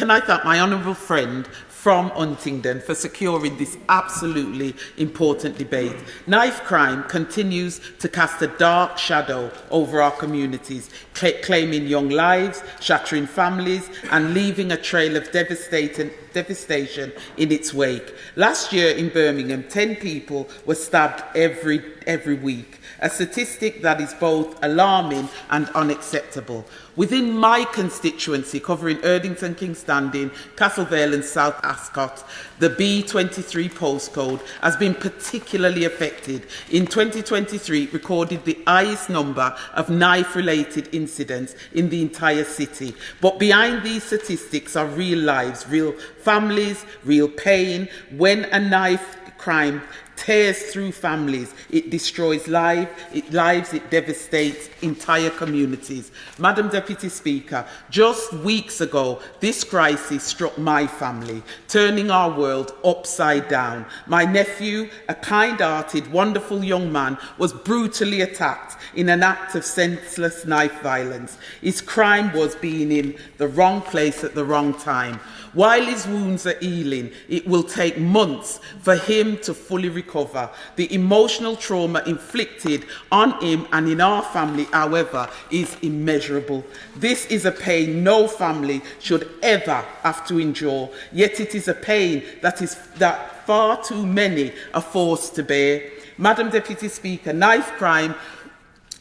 can I thank my honourable friend from Huntingdon for securing this absolutely important debate. Knife crime continues to cast a dark shadow over our communities, claiming young lives, shattering families, and leaving a trail of devastation in its wake. Last year in Birmingham, 10 people were stabbed every week, a statistic that is both alarming and unacceptable. Within my constituency, covering Erdington, King's Standing, Castlevale and South Ascot, the B23 postcode has been particularly affected. In 2023, it recorded the highest number of knife-related incidents in the entire city. But behind these statistics are real lives, real families, real pain. When a knife crime tears through families, it destroys lives, it devastates entire communities. Madam Deputy Speaker, just weeks ago, this crisis struck my family, turning our world upside down. My nephew, a kind-hearted, wonderful young man, was brutally attacked in an act of senseless knife violence. His crime was being in the wrong place at the wrong time. While his wounds are healing, it will take months for him to fully recover. The emotional trauma inflicted on him and in our family, however, is immeasurable. This is a pain no family should ever have to endure, yet it is a pain that far too many are forced to bear. Madam Deputy Speaker, knife crime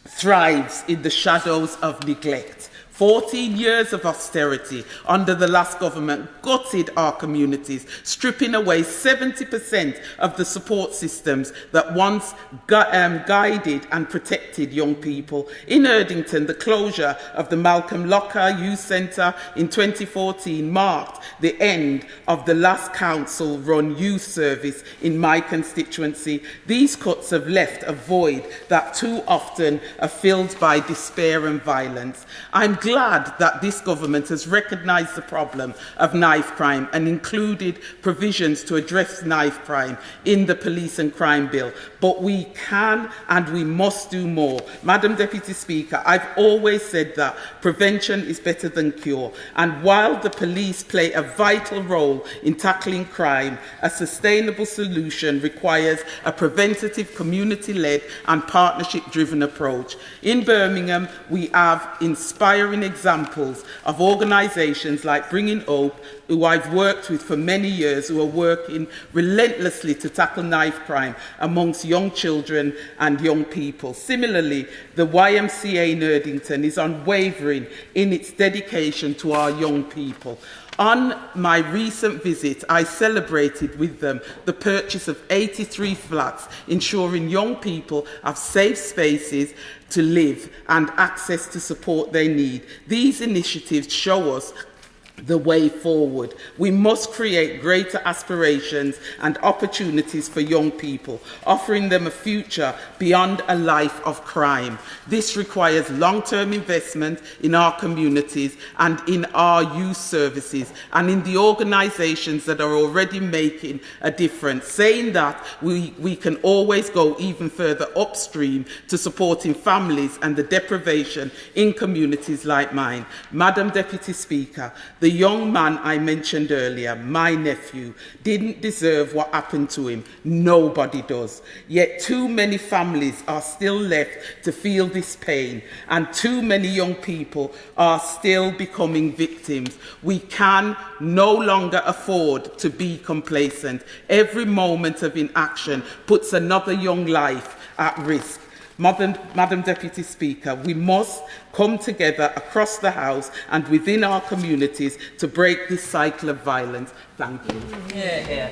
thrives in the shadows of neglect. 14 years of austerity under the last government gutted our communities, stripping away 70% of the support systems that once guided and protected young people. In Erdington, the closure of the Malcolm Locker Youth Centre in 2014 marked the end of the last council-run youth service in my constituency. These cuts have left a void that too often are filled by despair and violence. I'm glad that this government has recognised the problem of knife crime and included provisions to address knife crime in the Police and Crime Bill. But we can and we must do more. Madam Deputy Speaker, I've always said that prevention is better than cure. And while the police play a vital role in tackling crime, a sustainable solution requires a preventative, community-led and partnership-driven approach. In Birmingham, we have inspiring examples of organisations like Bringing Hope, who I've worked with for many years, who are working relentlessly to tackle knife crime amongst young children and young people. Similarly, the YMCA in Erdington is unwavering in its dedication to our young people. On my recent visit, I celebrated with them the purchase of 83 flats, ensuring young people have safe spaces to live and access to support they need. These initiatives show us the way forward. We must create greater aspirations and opportunities for young people, offering them a future beyond a life of crime. This requires long-term investment in our communities and in our youth services and in the organisations that are already making a difference. Saying that, we can always go even further upstream to supporting families and the deprivation in communities like mine. Madam Deputy Speaker, the young man I mentioned earlier, my nephew, didn't deserve what happened to him. Nobody does. Yet too many families are still left to feel this pain, and too many young people are still becoming victims. We can no longer afford to be complacent. Every moment of inaction puts another young life at risk. Madam Deputy Speaker, we must come together across the House and within our communities to break this cycle of violence. Thank you. Yeah.